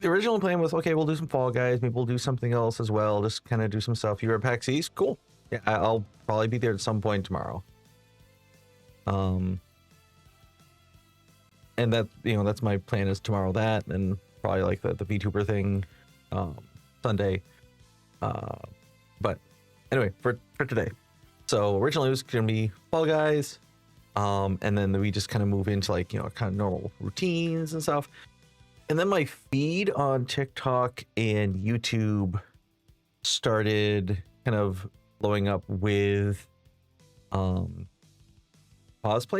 the original plan was, okay, we'll do some Fall Guys, maybe we'll do something else as well, just kind of do some stuff. You're at PAX East, cool. Yeah, I'll probably be there at some point tomorrow. And that, that's my plan, is tomorrow that, and probably like the VTuber thing Sunday. But anyway, for today. So originally it was gonna be Fall Guys, and then we just kind of move into like, kind of normal routines and stuff. And then my feed on TikTok and YouTube started kind of blowing up with cosplay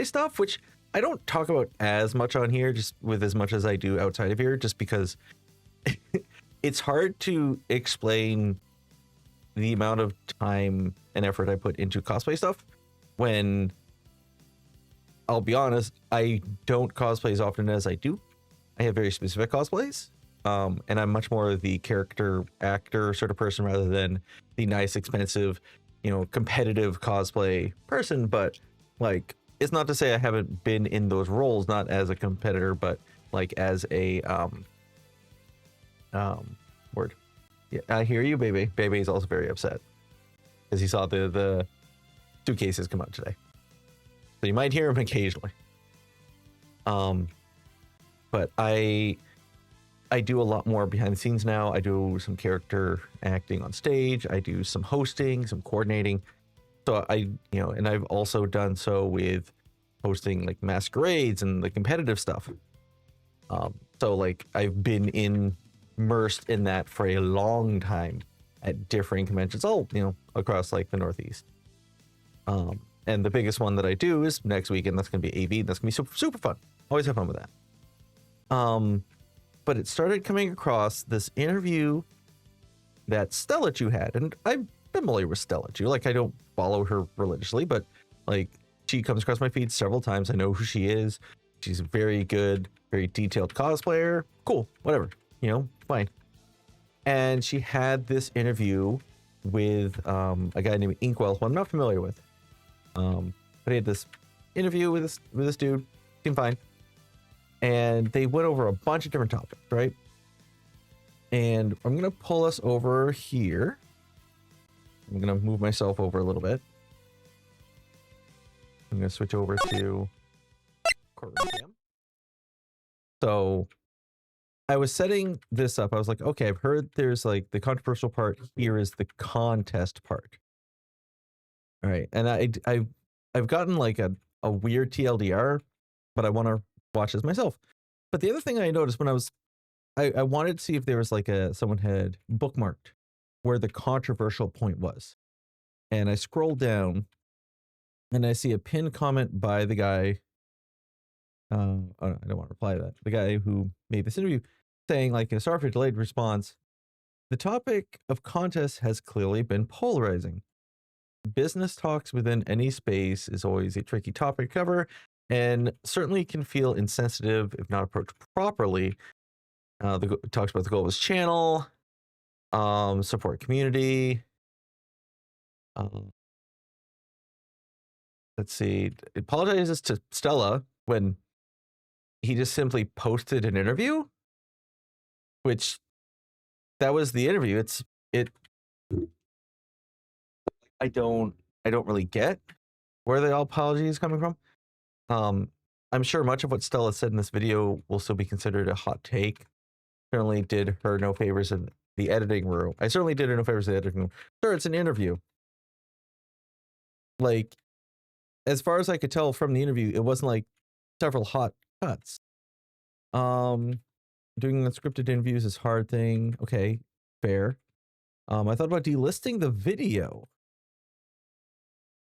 stuff, which I don't talk about as much on here, just with as much as I do outside of here, just because it's hard to explain the amount of time and effort I put into cosplay stuff when, I'll be honest, I don't cosplay as often as I do. I have very specific cosplays, and I'm much more the character actor sort of person rather than the nice, expensive, competitive cosplay person. But like, it's not to say I haven't been in those roles, not as a competitor, but like as a word. Yeah, I hear you, baby. Baby is also very upset because he saw the suitcases come out today, so you might hear him occasionally. But I do a lot more behind the scenes now. I do some character acting on stage. I do some hosting, some coordinating. So and I've also done so with hosting like masquerades and the competitive stuff. So like I've been immersed in that for a long time at different conventions, all across like the Northeast. And the biggest one that I do is next week, and that's gonna be AV. That's gonna be super, super fun. Always have fun with that. But it started coming across this interview that Stella Chu had, and I'm familiar with Stella Chu. Like, I don't follow her religiously, but like, she comes across my feed several times. I know who she is. She's a very good, very detailed cosplayer. Cool, whatever, fine. And she had this interview with a guy named Inkwell, who I'm not familiar with. But he had this interview with this dude. Seemed fine. And they went over a bunch of different topics, right? And I'm going to pull us over here. I'm going to move myself over a little bit. I'm going to switch over to courtroom cam. So I was setting this up. I was like, okay, I've heard there's like the controversial part. Here is the contest part. All right. And I've gotten like a weird TLDR, but I want to watch this myself. But the other thing I noticed when I wanted to see if there was like someone had bookmarked where the controversial point was. And I scroll down and I see a pinned comment by the guy. I don't want to reply to that. The guy who made this interview saying, like, sorry for delayed response. The topic of contest has clearly been polarizing. Business talks within any space is always a tricky topic to cover, and certainly can feel insensitive if not approached properly. It talks about the goal of his channel, support community. Let's see. It apologizes to Stella when he just simply posted an interview, which that was the interview. I don't really get where the apology is coming from. I'm sure much of what Stella said in this video will still be considered a hot take. Certainly did her no favors in the editing room. I certainly did her no favors in the editing room. Sure, it's an interview. Like, as far as I could tell from the interview, it wasn't like several hot cuts. Doing unscripted interviews is a hard thing. Okay, fair. I thought about delisting the video.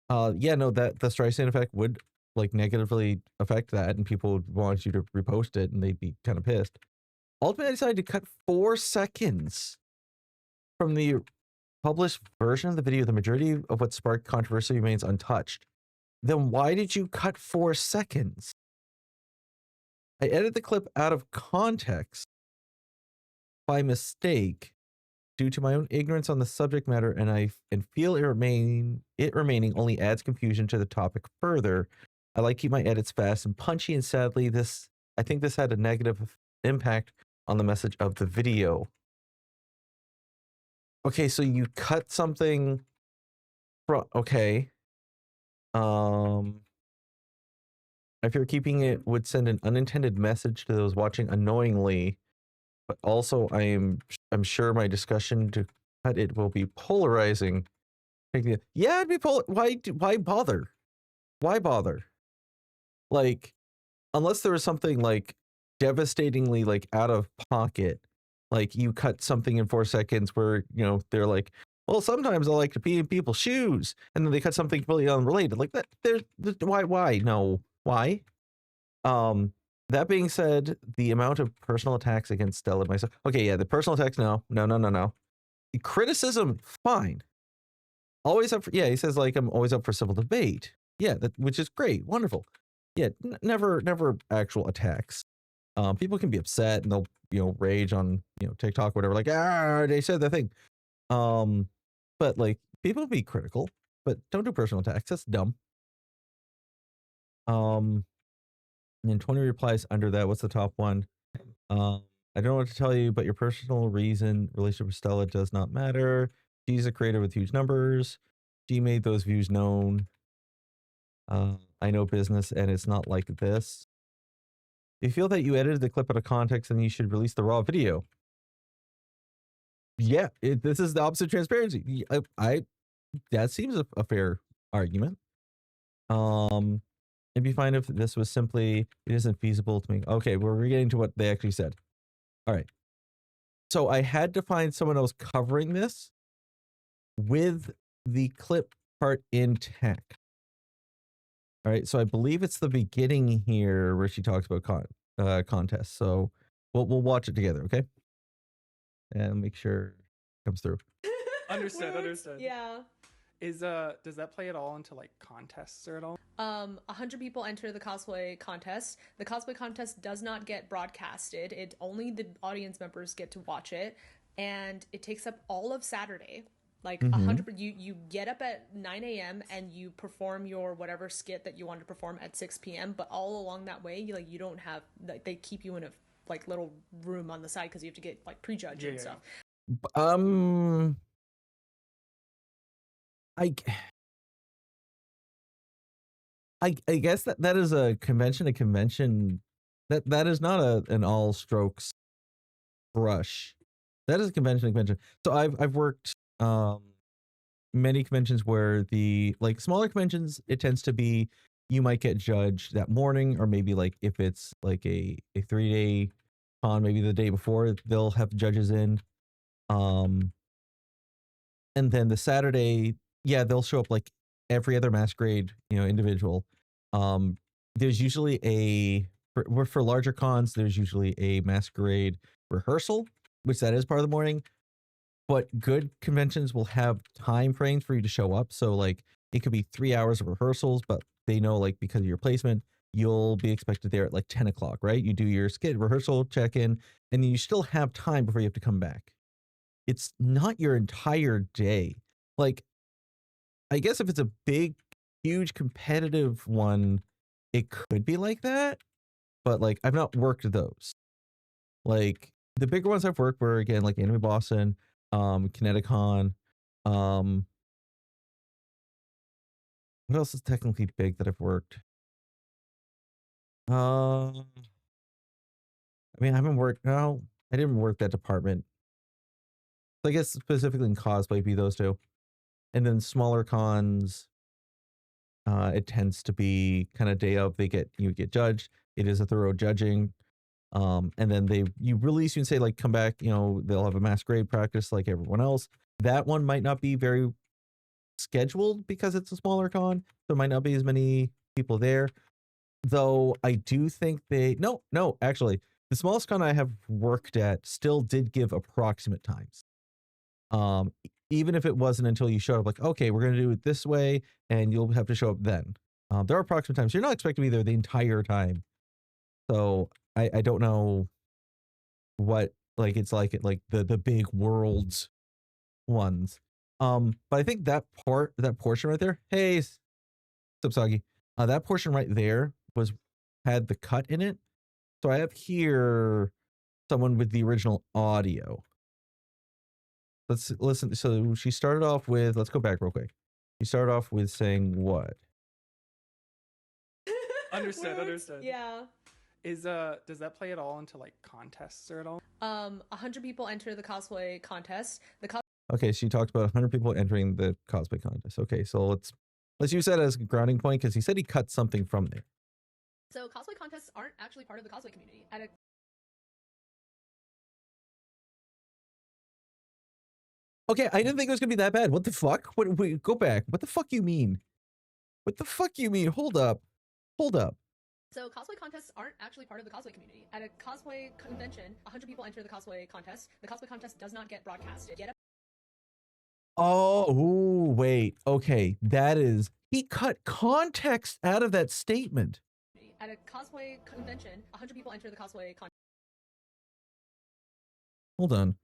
Yeah, no, that the Streisand effect would like negatively affect that, and people would want you to repost it, and they'd be kind of pissed. Ultimately, I decided to cut 4 seconds from the published version of the video. The majority of what sparked controversy remains untouched. Then why did you cut 4 seconds? I edited the clip out of context by mistake due to my own ignorance on the subject matter, and feel it remaining only adds confusion to the topic further. I like to keep my edits fast and punchy, and sadly, I think this had a negative impact on the message of the video. Okay, so you cut something from, okay. If you're keeping it, would send an unintended message to those watching unknowingly, but also I'm sure my discussion to cut it will be polarizing. Yeah, it'd be why bother? Why bother? Like, unless there was something like devastatingly like out of pocket, like you cut something in 4 seconds where, you know, they're like, well, sometimes I like to pee in people's shoes, and then they cut something completely unrelated. Like that, there's why? No, why? That being said, the amount of personal attacks against Stella and myself. Okay, yeah, the personal attacks, no. The criticism, fine. Always up for, yeah, he says like I'm always up for civil debate. Yeah, that, which is great, wonderful. Yeah, never actual attacks. People can be upset and they'll, you know, rage on, you know, TikTok, whatever, like, they said that thing. But like people be critical, but don't do personal attacks. That's dumb. And 20 replies under that. What's the top one? I don't know what to tell you, but your personal relationship with Stella does not matter. She's a creator with huge numbers. She made those views known. I know business, and it's not like this. If you feel that you edited the clip out of context, then you should release the raw video. Yeah, this is the opposite of transparency. That seems a fair argument. It'd be fine if this was simply, it isn't feasible to make. Okay, we're getting to what they actually said. All right. So I had to find someone else covering this with the clip part intact. All right. So I believe it's the beginning here where she talks about contests. So we'll watch it together, okay? And make sure it comes through. Understood. Yeah. Does that play at all into like contests or at all? 100 people enter the cosplay contest. The cosplay contest does not get broadcasted. It only the audience members get to watch it, and it takes up all of Saturday. Like 100, you get up at 9 a.m. and you perform your whatever skit that you want to perform at 6 p.m. But all along that way, you don't have, like, they keep you in a like little room on the side because you have to get like prejudged and stuff. I guess that is a convention. That is not an all strokes brush. That is a convention. So I've worked many conventions where the like smaller conventions, it tends to be you might get judged that morning, or maybe like if it's like a 3-day con, maybe the day before they'll have judges in. And then the Saturday, yeah, they'll show up like every other masquerade, you know, individual. There's usually for larger cons, there's usually a masquerade rehearsal, which that is part of the morning. But good conventions will have time frames for you to show up. So like it could be 3 hours of rehearsals, but they know like because of your placement, you'll be expected there at like 10 o'clock, right? You do your skit rehearsal, check in, and then you still have time before you have to come back. It's not your entire day. Like, I guess if it's a big, huge competitive one, it could be like that. But like, I've not worked those. Like the bigger ones I've worked were again like Anime Boston, Kineticon. What else is technically big that I've worked? I mean, I haven't worked. No, I didn't work that department. So I guess specifically in cosplay, be those two, and then smaller cons. It tends to be kind of day of. You get judged. It is a thorough judging. And then you release, you can say like come back, you know, they'll have a masquerade practice like everyone else. That one might not be very scheduled because it's a smaller con. There might not be as many people there. Though I do think actually the smallest con I have worked at still did give approximate times. Even if it wasn't until you showed up, like, okay, we're going to do it this way, and you'll have to show up then. There are approximate times. You're not expected to be there the entire time. So I don't know what, like, it's like the big worlds ones. But I think that portion right there, hey, Subsagi, that portion right there had the cut in it. So I have here someone with the original audio. Let's listen. So she started off with, let's go back real quick. She started off with saying what? Understood. Yeah. Does that play at all into like contests or at all? 100 people enter the cosplay contest. Okay, she talked about 100 people entering the cosplay contest. Okay, so let's use that as a grounding point because he said he cut something from there. So cosplay contests aren't actually part of the cosplay community. Okay, I didn't think it was gonna be that bad. What the fuck? Wait, go back. What the fuck you mean? What the fuck you mean? Hold up. So cosplay contests aren't actually part of the cosplay community. At a cosplay convention, 100 people enter the cosplay contest. The cosplay contest does not get broadcasted. Oh, ooh, wait. Okay, he cut context out of that statement. At a cosplay convention, 100 people enter the cosplay contest. Hold on.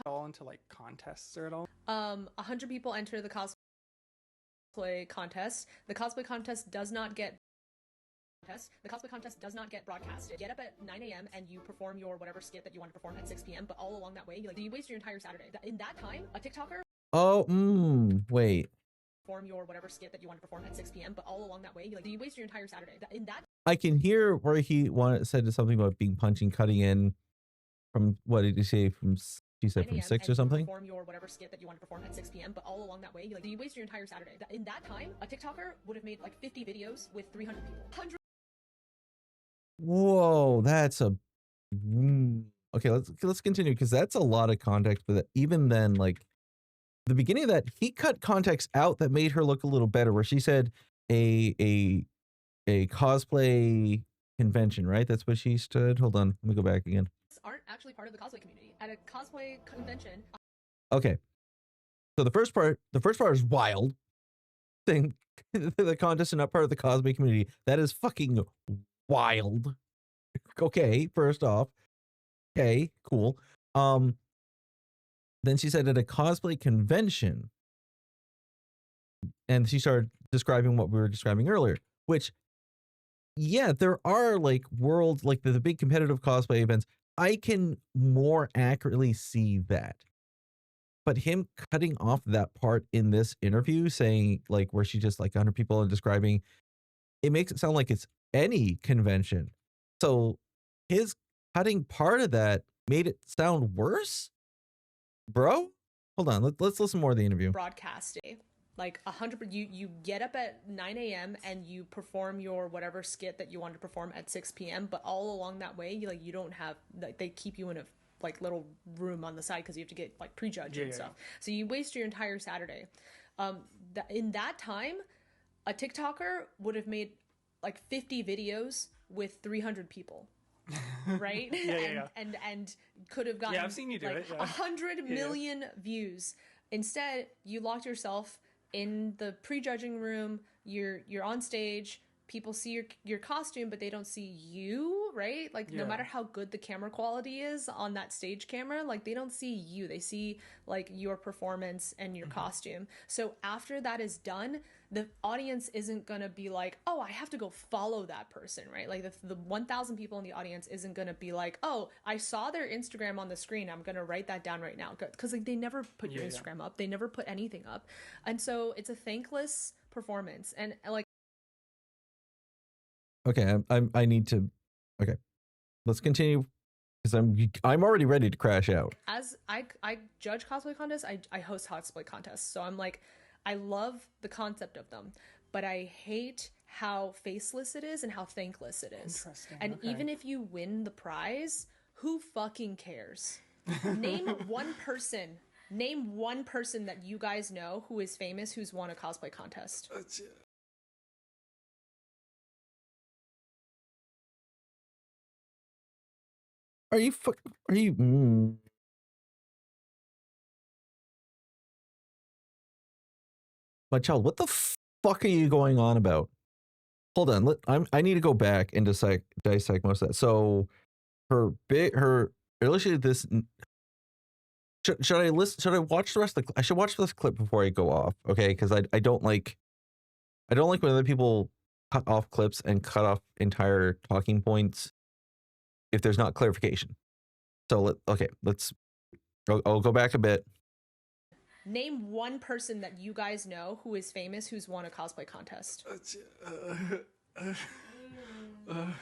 All into like contests or at all? 100 people enter the cosplay contest. The cosplay contest does not get broadcasted. Get up at 9 a.m. and you perform your whatever skit that you want to perform at 6 p.m. But all along that way, you waste your entire Saturday. In that time, a TikToker. Oh, wait. Perform your whatever skit that you want to perform at 6 p.m. But all along that way, you waste your entire Saturday. In that. I can hear where he said something about being punching, cutting in from, what did he say? She said from 6 or something? Perform your whatever skit that you want to perform at 6 p.m. But all along that way, you waste your entire Saturday. In that time, a TikToker would have made like 50 videos with 300 people. Whoa, that's a... Okay, let's continue because that's a lot of context. But even then, like, the beginning of that, he cut context out that made her look a little better, where she said a cosplay convention, right? That's what she stood. Hold on, let me go back again. Aren't actually part of the cosplay community. At a cosplay convention. Okay, so the first part is wild. Thing, the contest are not part of the cosplay community. That is fucking wild. Okay, first off, okay, cool. Then she said at a cosplay convention, and she started describing what we were describing earlier, which, yeah, there are like world, like the big competitive cosplay events. I can more accurately see that. But him cutting off that part in this interview, saying like where she just like 100 people and describing, it makes it sound like it's any convention. So his cutting part of that made it sound worse. Bro, hold on. Let's listen more of the interview. Broadcasting. Like 100, you get up at 9 a.m. and you perform your whatever skit that you want to perform at 6 p.m. But all along that way, you don't have, like, they keep you in a like little room on the side because you have to get like prejudged and stuff. So you waste your entire Saturday. In that time, a TikToker would have made like 50 videos with 300 people. Right? And could have gotten I've seen you do like it. 100 million views. Instead, you locked yourself in the prejudging room. You're on stage. People see your costume, but they don't see you, right? Like no matter how good the camera quality is on that stage camera, like they don't see you. They see like your performance and your costume. So after that is done, the audience isn't gonna be like, oh, I have to go follow that person, right? Like the 1,000 people in the audience isn't gonna be like, oh, I saw their Instagram on the screen, I'm gonna write that down right now, because like they never put your Instagram up, they never put anything up, and so it's a thankless performance. And like, okay, I need to. Okay, let's continue because I'm already ready to crash out. As I judge cosplay contests, I host cosplay contests, so I'm like, I love the concept of them, but I hate how faceless it is and how thankless it is. Interesting. And okay. even if you win the prize, who fucking cares? Name one person that you guys know who is famous who's won a cosplay contest. Are you? My child, what the fuck are you going on about? Hold on, I need to go back and dissect most of that. So illustrated this. Should I listen? Should I watch the rest of the? I should watch this clip before I go off, okay? Because I don't like when other people cut off clips and cut off entire talking points if there's not clarification. So I'll go back a bit. Name one person that you guys know who is famous who's won a cosplay contest.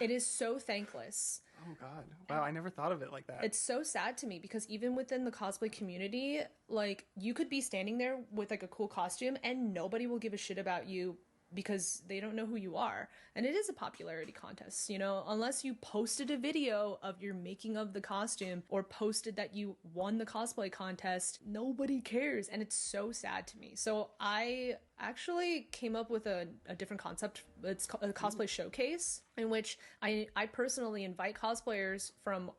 It is so thankless. Oh God! Wow, I never thought of it like that. It's so sad to me because even within the cosplay community, like you could be standing there with like a cool costume and nobody will give a shit about you because they don't know who you are. And it is a popularity contest, you know, unless you posted a video of your making of the costume or posted that you won the cosplay contest, nobody cares. And it's so sad to me. So I actually came up with a different concept. It's a cosplay showcase in which I personally invite cosplayers from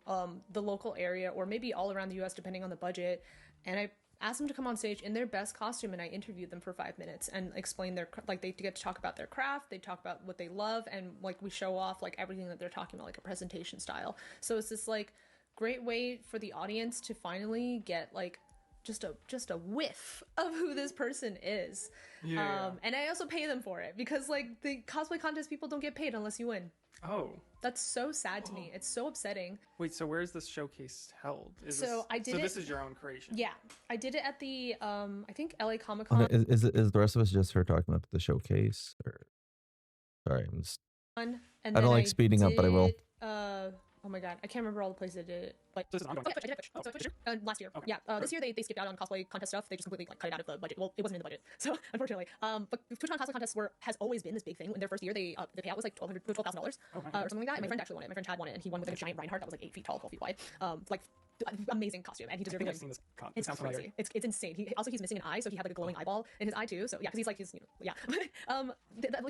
the local area or maybe all around the US depending on the budget, and I asked them to come on stage in their best costume, and I interviewed them for 5 minutes and explain their, like, they get to talk about their craft, they talk about what they love, and like we show off like everything that they're talking about, like a presentation style. So it's this like great way for the audience to finally get like just a whiff of who this person is. And I also pay them for it because like the cosplay contest people don't get paid unless you win. Oh, that's so sad to me. It's so upsetting. Wait, so where is this showcase held? So this is your own creation? Yeah, I did it at the I think LA Comic Con. Okay, is the rest of us just her talking about the showcase? Or sorry, I'm just. And I don't like speeding up, but I will. Oh my god, I can't remember all the places I did it. Like, So this is ongoing. I did it at Twitch. Last year. Okay. Yeah, this year they skipped out on cosplay contest stuff. They just completely like cut it out of the budget. Well, it wasn't in the budget, so unfortunately. But TwitchCon cosplay contests has always been this big thing. In their first year, the payout was like $12,000 or something like that. And my friend actually won it. My friend Chad won it, and he won with like a giant Reinhardt that was like 8 feet tall, 12 feet wide. Like amazing costume, and he deserved I think it. I've seen this. It's sounds crazy. familiar. It's insane. He's missing an eye, so he had like a glowing eyeball in his eye too. So yeah, because he's like yeah.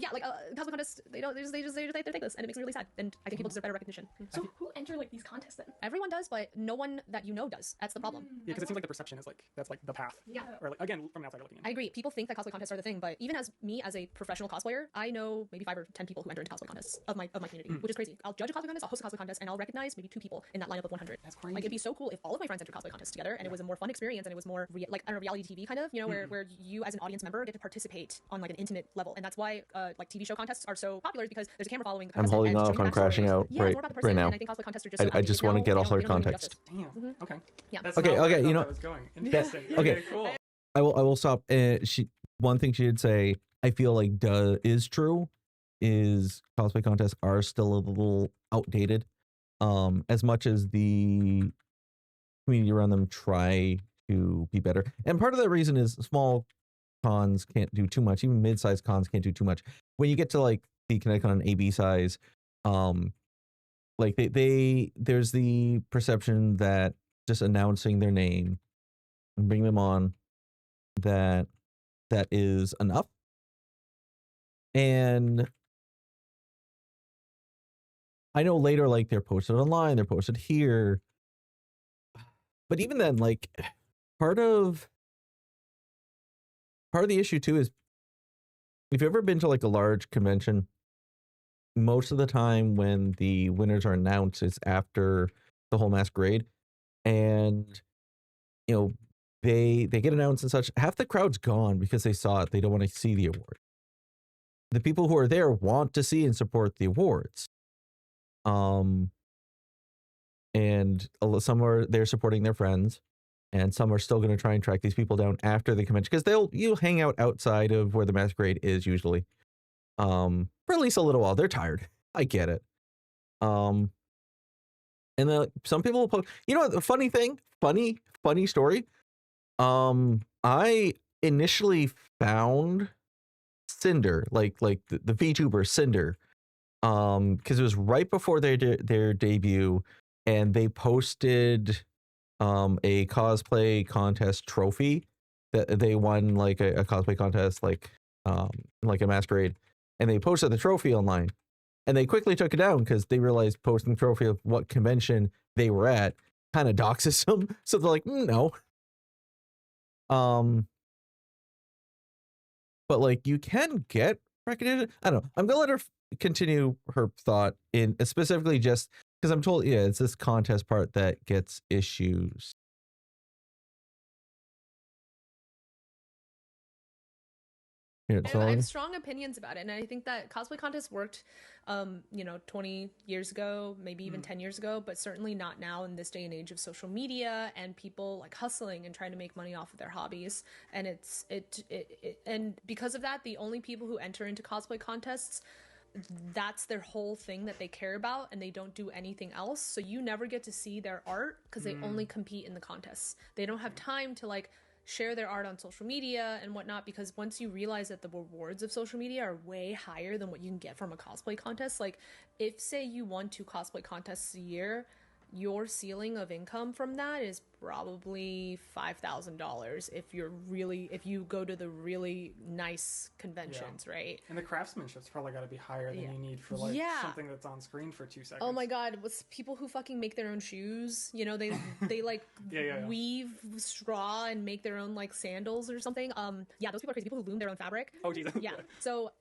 Cosplay contests, they take this, and it makes me really sad. And I think people deserve better recognition. So who enter like these contests then? Everyone does, but no one that you know does. That's the problem. Yeah, because it seems like the perception is like that's like the path. Yeah. Or like again from an outsider looking in. I agree. People think that cosplay contests are the thing, but even as a professional cosplayer, I know maybe 5 or 10 people who enter into cosplay contests of my community, which is crazy. I'll judge a cosplay contest, I'll host a cosplay contest, and I'll recognize maybe 2 people in that lineup of 100. That's crazy. Like it'd be so cool if all of my friends entered cosplay contests together, and it was a more fun experience, and it was more like on a reality TV kind of, you know, where you as an audience member get to participate on like an intimate level, and that's why like TV show contests are so popular because there's a camera following the I'm person holding and off showing on the crashing backstory. out Yeah, it's more about the person, right now. and I think cosplay contests are just so I just want to get all her context. Damn. Okay. Yeah. That's Okay, not where I okay, thought you know- that was going. Yeah. Interesting. Okay. Cool. I will stop. One thing she did say, I feel like is true, is cosplay contests are still a little outdated. As much as the community around them try to be better, and part of that reason is small cons can't do too much. Even mid-sized cons can't do too much. When you get to like the ConnectCon AB size, like there's the perception that just announcing their name and bring them on, that is enough. And I know later, like they're posted online, they're posted here, but even then, like part of the issue too is if you've ever been to like a large convention, most of the time when the winners are announced, it's after the whole masquerade, and you know they get announced and such. Half the crowd's gone because they saw it. They don't want to see the award. The people who are there want to see and support the awards. And some are there supporting their friends, and some are still going to try and track these people down after the convention because you'll hang out outside of where the masquerade is usually, for at least a little while. They're tired. I get it. And then some people will post. You know, the funny story. I initially found Cinder, like the VTuber Cinder, because it was right before their debut, and they posted a cosplay contest trophy that they won, like a cosplay contest, like a masquerade, and they posted the trophy online, and they quickly took it down because they realized posting trophy of what convention they were at kind of doxes them, so they're like, no. But like you can get recognition. I don't know. I'm gonna let her continue her thought in specifically just because I'm told, yeah, it's this contest part that gets issues. Here, I so have strong opinions about it, and I think that cosplay contests worked, 20 years ago, maybe even 10 years ago, but certainly not now in this day and age of social media and people like hustling and trying to make money off of their hobbies. And and because of that, the only people who enter into cosplay contests, that's their whole thing that they care about, and they don't do anything else. So you never get to see their art because they only compete in the contests. They don't have time to like share their art on social media and whatnot, because once you realize that the rewards of social media are way higher than what you can get from a cosplay contest, like if say you won 2 cosplay contests a year, your ceiling of income from that is probably $5,000 if you go to the really nice conventions, right? And the craftsmanship's probably got to be higher than Yeah. you need for like Yeah. something that's on screen for 2 seconds. Oh my god, what's people who fucking make their own shoes? You know, they like Yeah. weave straw and make their own like sandals or something. Yeah, those people are crazy. People who loom their own fabric. Oh Jesus. Yeah. So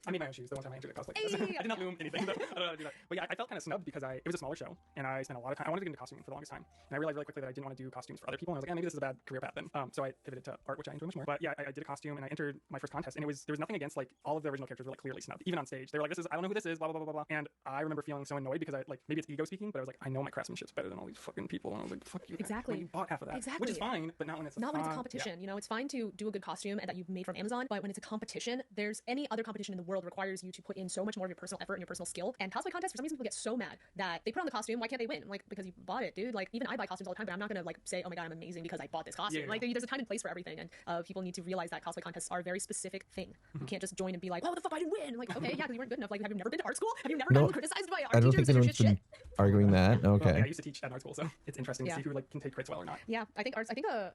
I made my own shoes the one time I entered a cosplay. Hey! I did not loom anything. Though. I don't know how to do that. But yeah, I felt kind of snubbed because it was a smaller show, and I spent a lot of time. I wanted to get into costuming for the longest time, and I realized really quickly that I didn't want to do costumes for other people. And I was like, maybe this is a bad career path then. So I pivoted to art, which I enjoy much more. But yeah, I did a costume, and I entered my first contest, and there was nothing against like all of the original characters were like clearly snubbed, even on stage. They were like, I don't know who this is, blah blah blah blah blah. And I remember feeling so annoyed because maybe it's ego speaking, but I was like, I know my craftsmanship's better than all these fucking people, and I was like, fuck you. Exactly. Well, you bought half of that, Exactly. which is fine, but not when it's not when it's a yeah. competition. You know, it's fine to do a good costume and that you've made from Amazon, but when it's a competition, there's any other competition in the world requires you to put in so much more of your personal effort and your personal skill. And cosplay contests, for some reason, people get so mad that they put on the costume. Why can't they win? I'm like, because you bought it, dude. Like, even I buy costumes all the time, but I'm not gonna like say, oh my god, I'm amazing because I bought this costume. Yeah. Like, there's a time and place for everything, and people need to realize that cosplay contests are a very specific thing. You can't just join and be like, oh, what the fuck, I didn't win. Like, okay, yeah, because you weren't good enough. Like, have you never been to art school? Have you never No, gotten criticized by art I don't teachers think and anyone's shit? been arguing that. Well, Okay. yeah, I used to teach at art school, so it's interesting to Yeah. see who like can take crits well or not. Yeah, I think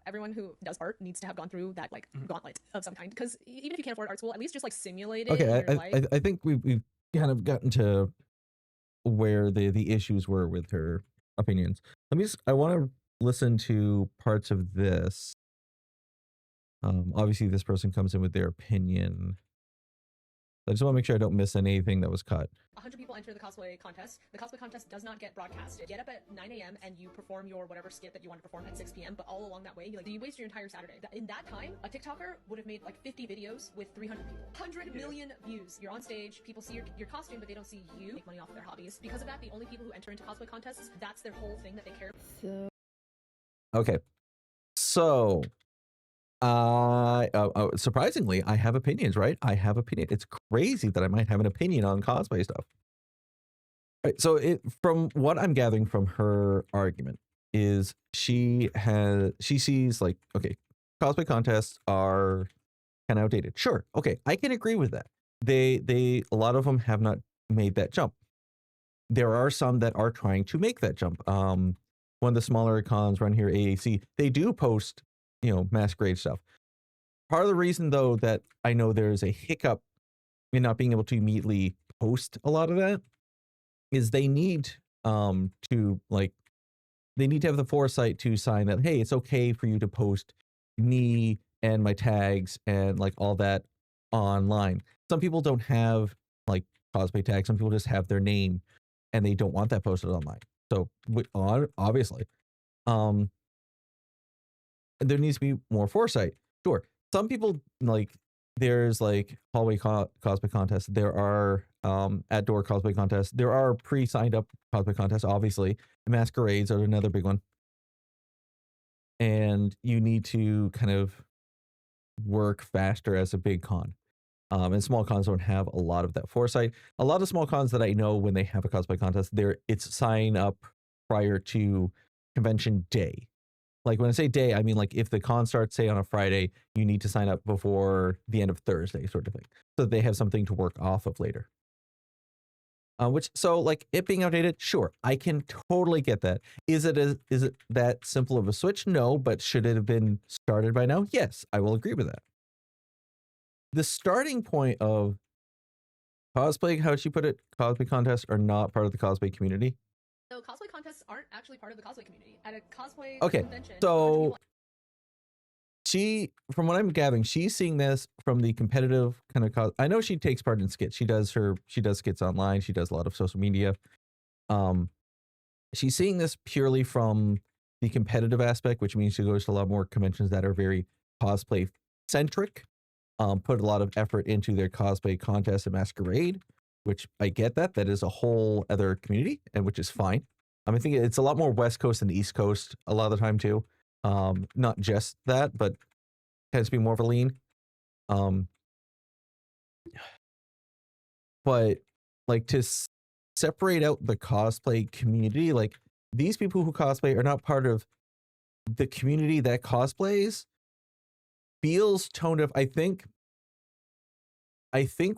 everyone who does art needs to have gone through that like gauntlet of some kind, because even if you can't afford art school, at least just like simulate it in Okay, your life. I think we've kind of gotten to where the issues were with her opinions. I want to listen to parts of this. Obviously this person comes in with their opinion. I just want to make sure I don't miss anything that was cut. 100 people enter the cosplay contest. The cosplay contest does not get broadcasted. Get up at 9 a.m. and you perform your whatever skit that you want to perform at 6 p.m. But all along that way, you waste your entire Saturday. In that time, a TikToker would have made like 50 videos with 300 people. 100 million views. You're on stage, people see your costume, but they don't see you make money off of their hobbies. Because of that, the only people who enter into cosplay contests, that's their whole thing that they care about. Okay. So surprisingly, I have opinions, right? I have opinion. It's crazy that I might have an opinion on cosplay stuff. Right, so from what I'm gathering from her argument is she sees like, okay, cosplay contests are kind of outdated. Sure. Okay. I can agree with that. A lot of them have not made that jump. There are some that are trying to make that jump. One of the smaller cons run here, AAC, they do post, masquerade stuff. Part of the reason though that I know there's a hiccup in not being able to immediately post a lot of that is they need to have the foresight to sign that, hey, it's okay for you to post me and my tags and like all that online. Some people don't have like cosplay tags. Some people just have their name and they don't want that posted online. So obviously, there needs to be more foresight. Sure. Some people there's like hallway cosplay contests. There are outdoor cosplay contests. There are pre-signed up cosplay contests, obviously. Masquerades are another big one. And you need to kind of work faster as a big con. And small cons don't have a lot of that foresight. A lot of small cons that I know when they have a cosplay contest, it's sign up prior to convention day. Like when I say day, I mean like if the con starts, say on a Friday, you need to sign up before the end of Thursday, sort of thing, so that they have something to work off of later. So like it being outdated, sure, I can totally get that. Is it that simple of a switch? No, but should it have been started by now? Yes, I will agree with that. The starting point of cosplay, how she put it, cosplay contests are not part of the cosplay community. So cosplay contests aren't actually part of the cosplay community. At a cosplay convention, so from what I'm gathering, she's seeing this from the competitive kind of I know she takes part in skits. She does skits online. She does a lot of social media. She's seeing this purely from the competitive aspect, which means she goes to a lot more conventions that are very cosplay centric. put a lot of effort into their cosplay contest and masquerade, which I get that. That is a whole other community, and which is fine. I think it's a lot more West Coast than East Coast a lot of the time too. Not just that, but tends to be more of a lean. But like to separate out the cosplay community, like these people who cosplay are not part of the community that cosplays. Feels toned up. I think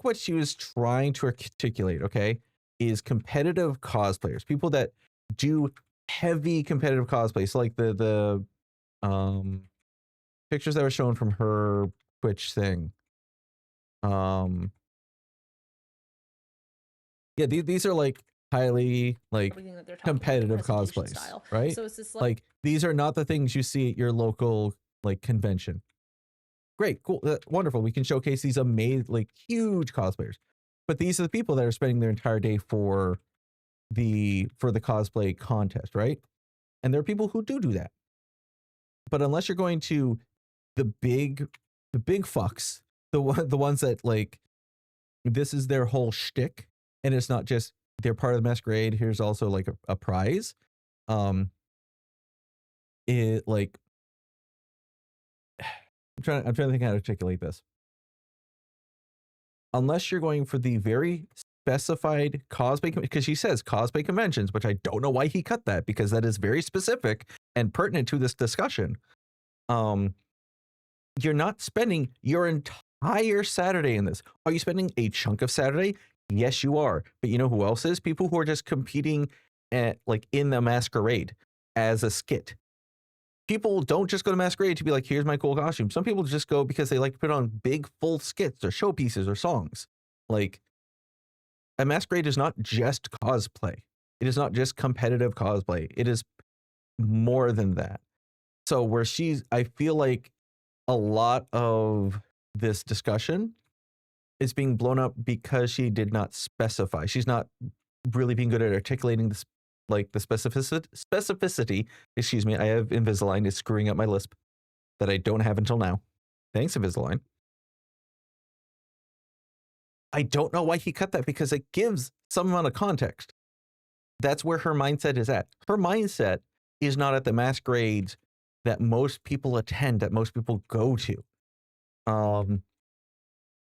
what she was trying to articulate, okay, is competitive cosplayers, people that do heavy competitive cosplay. So like the pictures that were shown from her Twitch thing. Yeah, these are like highly like everything that they're talking about, competitive presentation cosplays, style. right? So it's just Like these are not the things you see at your local like convention. Great, cool, wonderful. We can showcase these amazing, like huge cosplayers. But these are the people that are spending their entire day for the cosplay contest, right? And there are people who do that. But unless you're going to the big fucks, the ones that like this is their whole shtick, and it's not just they're part of the masquerade. Here's also like a prize. It like I'm trying to think how to articulate this. Unless you're going for the very specified cosplay, because she says cosplay conventions, which I don't know why he cut that, because that is very specific and pertinent to this discussion. You're not spending your entire Saturday in this. Are you spending a chunk of Saturday? Yes, you are. But you know who else is? People who are just competing at like in the masquerade as a skit. People don't just go to masquerade to be like, here's my cool costume. Some people just go because they like to put on big full skits or showpieces or songs. Like a masquerade is not just cosplay. It is not just competitive cosplay. It is more than that. So where I feel like a lot of this discussion is being blown up because she did not specify. She's not really being good at articulating this, like the specificity. Excuse me, I have Invisalign. It's screwing up my lisp that I don't have until now. Thanks, Invisalign. I don't know why he cut that, because it gives some amount of context. That's where her mindset is at. Her mindset is not at the masquerades that most people attend, that most people go to.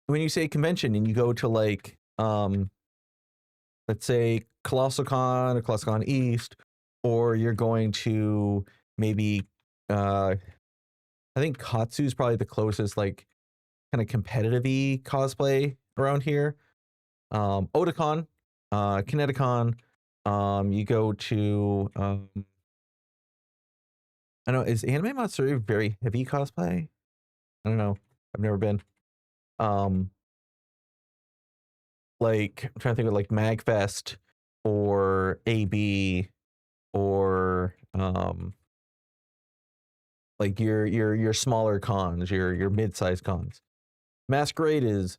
When you say convention and you go to like, let's say Colossal Con or Colossal Con East, or you're going to maybe, I think Katsu is probably the closest like kind of competitive-y cosplay around here. Otakon, Kineticon, you go to, I don't know, is Anime Matsuri very heavy cosplay? I don't know. I've never been. Like I'm trying to think of like Magfest or AB or like your smaller cons, your mid-sized cons. Masquerade is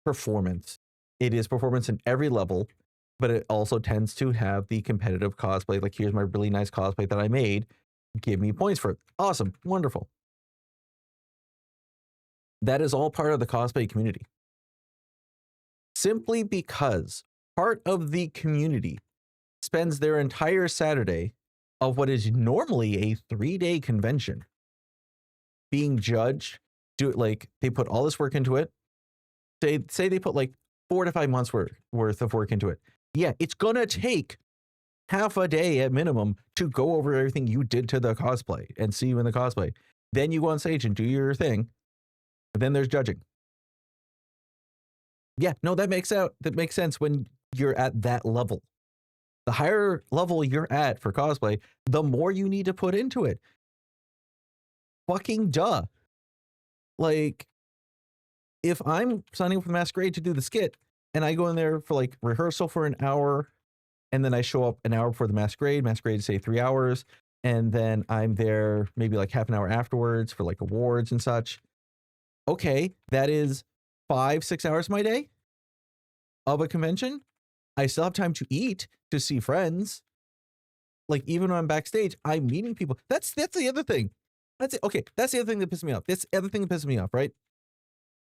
performance. It is performance in every level, but it also tends to have the competitive cosplay. Like, here's my really nice cosplay that I made. Give me points for it. Awesome. Wonderful. That is all part of the cosplay community. Simply because part of the community spends their entire Saturday of what is normally a 3-day convention being judged, like they put all this work into it. Say they put like 4 to 5 months worth of work into it. Yeah, it's gonna take half a day at minimum to go over everything you did to the cosplay and see you in the cosplay. Then you go on stage and do your thing. But then there's judging. Yeah, no, that makes sense when you're at that level. The higher level you're at for cosplay, the more you need to put into it. Fucking duh. Like, if I'm signing up for the masquerade to do the skit and I go in there for like rehearsal for an hour, and then I show up an hour before the masquerade say 3 hours, and then I'm there maybe like half an hour afterwards for like awards and such. Okay, that is 5-6 hours of my day of a convention. I still have time to eat, to see friends. Like, even when I'm backstage, I'm meeting people. That's the other thing. That's it. Okay, that's the other thing that pisses me off. That's the other thing that pisses me off, right?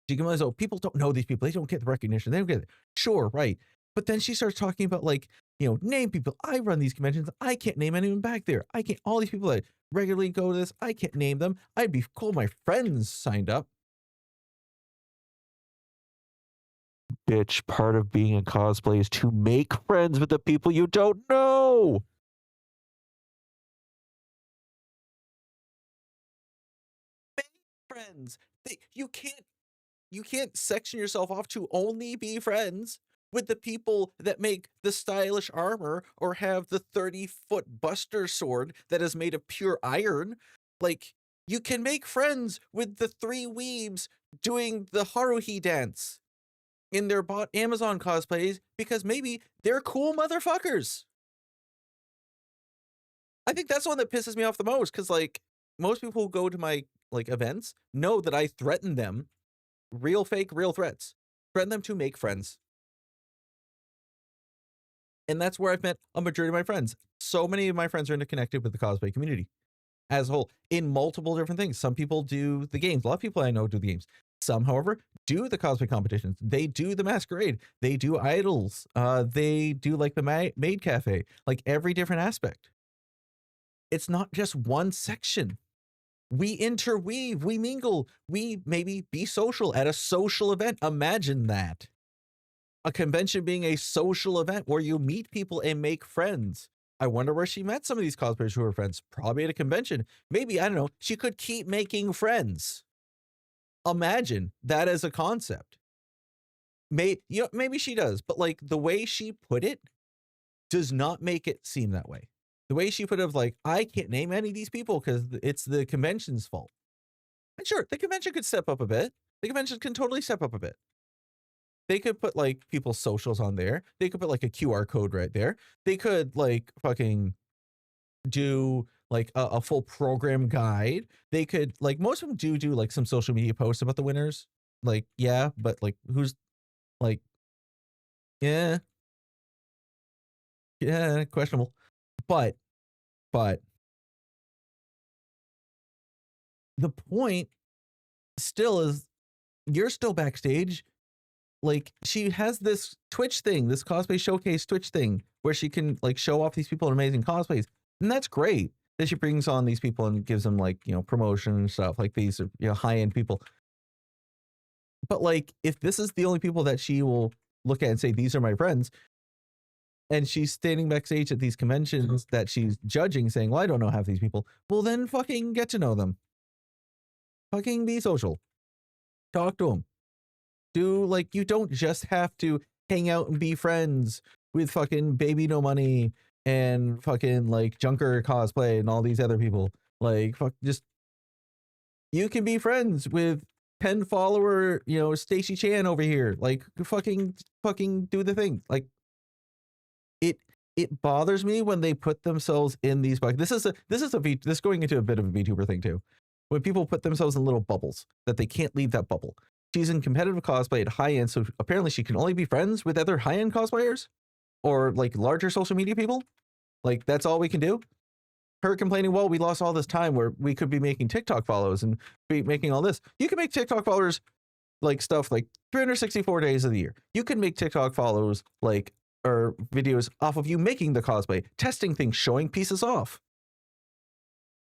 She can oh, people don't know these people. They don't get the recognition. They don't get it. Sure, right. But then she starts talking about like, name people. I run these conventions. I can't name anyone back there. I can't, all these people that regularly go to this, I can't name them. I'd be cool. My friends signed up. Bitch, part of being a cosplay is to make friends with the people you don't know. Make friends. You can't section yourself off to only be friends with the people that make the stylish armor or have the 30-foot buster sword that is made of pure iron. Like, you can make friends with the 3 weebs doing the Haruhi dance in their bought Amazon cosplays because maybe they're cool motherfuckers. I think that's the one that pisses me off the most because, like, most people who go to my, like, events know that I threaten them. Real, fake, real threats. Threaten them to make friends. And that's where I've met a majority of my friends. So many of my friends are interconnected with the cosplay community as a whole in multiple different things. Some people do the games. A lot of people I know do the games. Some, however, do the cosplay competitions. They do the masquerade. They do idols. They do like the maid cafe. Like every different aspect. It's not just one section. We interweave, we mingle, we maybe be social at a social event. Imagine that. A convention being a social event where you meet people and make friends. I wonder where she met some of these cosplayers who are friends. Probably at a convention. Maybe, I don't know, she could keep making friends. Imagine that as a concept. Maybe she does, but like the way she put it does not make it seem that way. The way she put it of like, I can't name any of these people because it's the convention's fault. And sure, the convention could step up a bit. The convention can totally step up a bit. They could put like people's socials on there. They could put like a QR code right there. They could like fucking do like a full program guide. They could like, most of them do like some social media posts about the winners. Like, yeah, but like who's like, yeah, questionable. But the point still is you're still backstage. Like she has this Twitch thing, this cosplay showcase Twitch thing where she can like show off these people in amazing cosplays. And that's great that she brings on these people and gives them like, promotion and stuff. Like these are, high-end people. But like, if this is the only people that she will look at and say, these are my friends, and she's standing backstage at these conventions that she's judging saying, well, I don't know half these people. Well, then fucking get to know them. Fucking be social. Talk to them. Like, you don't just have to hang out and be friends with fucking Baby No Money and fucking like Junker Cosplay and all these other people. Like, you can be friends with 10 follower, Stacy Chan over here. Like, fucking do the thing. Like, it bothers me when they put themselves in these buckets. This is going into a bit of a VTuber thing too. When people put themselves in little bubbles that they can't leave that bubble. She's in competitive cosplay at high end, so apparently she can only be friends with other high end cosplayers or like larger social media people. Like that's all we can do. Her complaining, well, we lost all this time where we could be making TikTok follows and be making all this. You can make TikTok followers like stuff like 364 days of the year. You can make TikTok follows like or videos off of you making the cosplay, testing things, showing pieces off.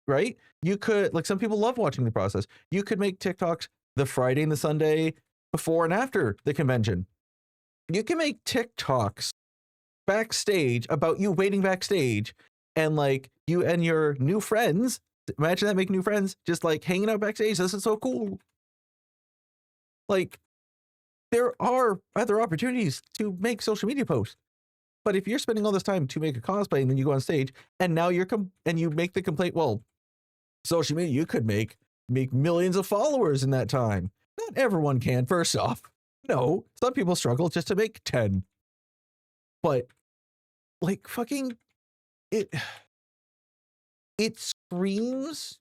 Right? You could, like, some people love watching the process. You could make TikToks the Friday and the Sunday before and after the convention. You can make TikToks backstage about you waiting backstage and like you and your new friends. Imagine that, making new friends, just like hanging out backstage. This is so cool. Like, there are other opportunities to make social media posts. But if you're spending all this time to make a cosplay and then you go on stage and now you make the complaint, well, social media, you could make millions of followers in that time. Not everyone can, first off. No, some people struggle just to make 10. But like fucking it screams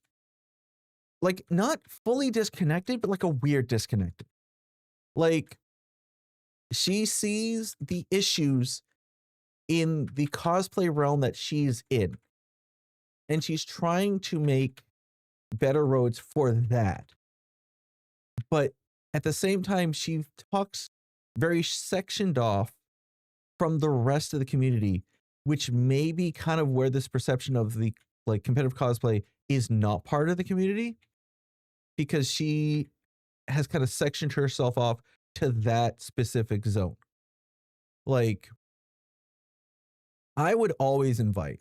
like not fully disconnected, but like a weird disconnected. Like she sees the issues in the cosplay realm that she's in. And she's trying to make better roads for that. But At the same time, she talks very sectioned off from the rest of the community, which may be kind of where this perception of the like competitive cosplay is not part of the community, because she has kind of sectioned herself off to that specific zone. Like, I would always invite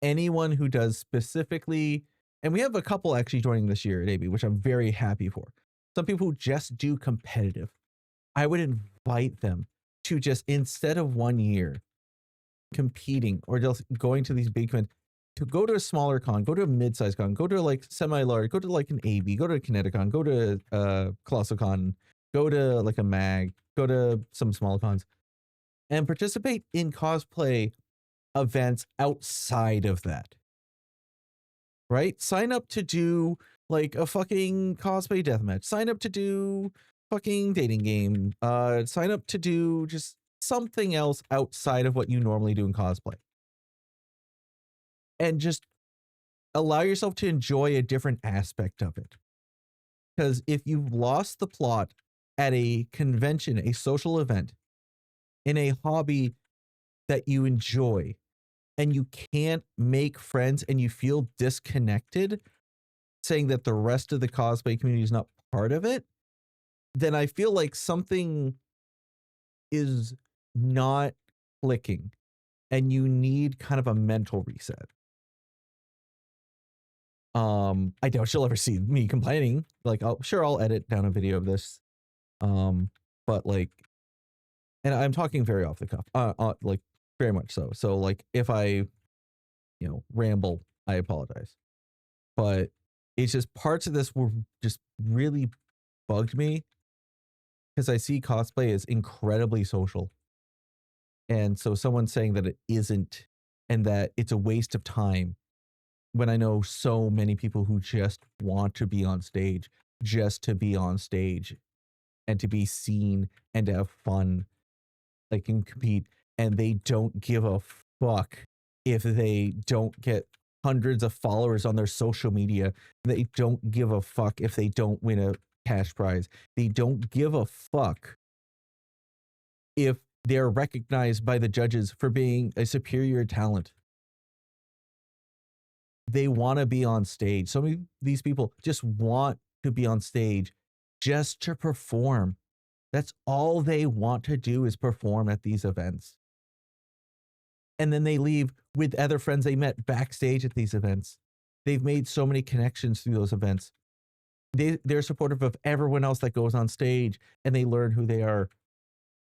anyone who does specifically, and we have a couple actually joining this year at AB, which I'm very happy for. Some people who just do competitive. I would invite them to just, instead of 1 year competing or just going to these big events, to go to a smaller con, go to a mid-sized con, go to like semi-large, go to like an AB, go to a Kineticon, go to Colossal Con, go to like a mag, go to some small cons, and participate in cosplay events outside of that. Right? Sign up to do like a fucking cosplay deathmatch. Sign up to do fucking dating game. Sign up to do just something else outside of what you normally do in cosplay. And just allow yourself to enjoy a different aspect of it. Because if you've lost the plot at a convention, a social event, in a hobby that you enjoy, and you can't make friends and you feel disconnected, saying that the rest of the cosplay community is not part of it, then I feel like something is not clicking and you need kind of a mental reset. I doubt she'll ever see me complaining. Like, I'll edit down a video of this. But like, and I'm talking very off the cuff, like very much so. So like, if I, ramble, I apologize. But it's just parts of this were just really bugged me, because I see cosplay as incredibly social. And so someone saying that it isn't, and that it's a waste of time, when I know so many people who just want to be on stage, just to be on stage and to be seen and to have fun, like, can compete, and they don't give a fuck if they don't get hundreds of followers on their social media. They don't give a fuck if they don't win a cash prize. They don't give a fuck if they're recognized by the judges for being a superior talent. They want to be on stage. Some of these people just want to be on stage just to perform. That's all they want to do, is perform at these events. And then they leave with other friends they met backstage at these events. They've made so many connections through those events. They're supportive of everyone else that goes on stage, and they learn who they are,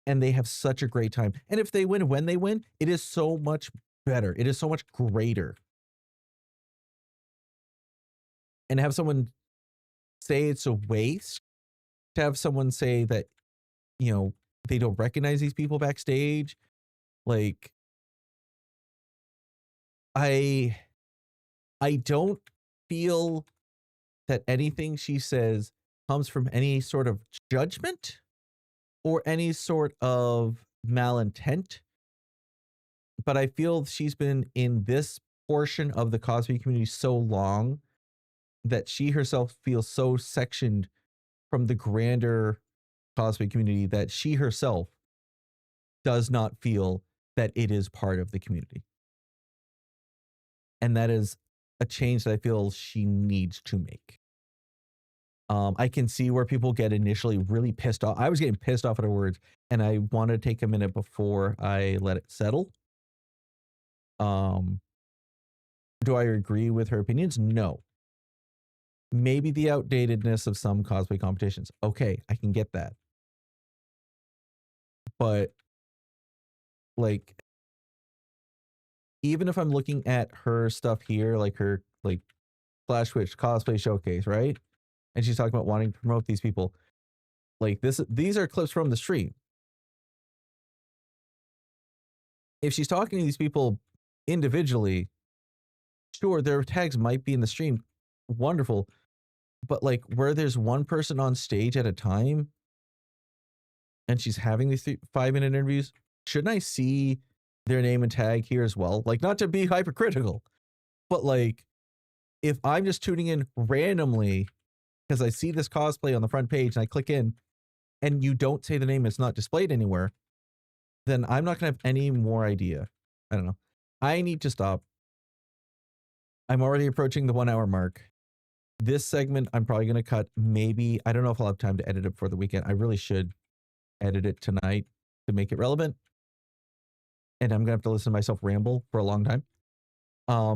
and they have such a great time. And if they win, when they win, it is so much better. It is so much greater. And have someone say it's a waste, to have someone say that, they don't recognize these people backstage. Like, I don't feel that anything she says comes from any sort of judgment or any sort of malintent. But I feel she's been in this portion of the cosplay community so long that she herself feels so sectioned from the grander cosplay community that she herself does not feel that it is part of the community. And that is a change that I feel she needs to make. I can see where people get initially really pissed off. I was getting pissed off at her words, and I want to take a minute before I let it settle. Do I agree with her opinions? No. Maybe the outdatedness of some cosplay competitions. Okay, I can get that. But like, even if I'm looking at her stuff here, like her like Flash Twitch cosplay showcase, right? And she's talking about wanting to promote these people. Like these are clips from the stream. If she's talking to these people individually, sure, their tags might be in the stream. Wonderful. But like, where there's one person on stage at a time and she's having these 5-minute interviews, shouldn't I see their name and tag here as well? Like, not to be hypercritical, but like, if I'm just tuning in randomly because I see this cosplay on the front page and I click in and you don't say the name, it's not displayed anywhere, then I'm not going to have any more idea. I don't know. I need to stop. I'm already approaching the 1 hour mark. This segment, I'm probably going to cut. Maybe, I don't know if I'll have time to edit it for the weekend. I really should edit it tonight to make it relevant. And I'm going to have to listen to myself ramble for a long time.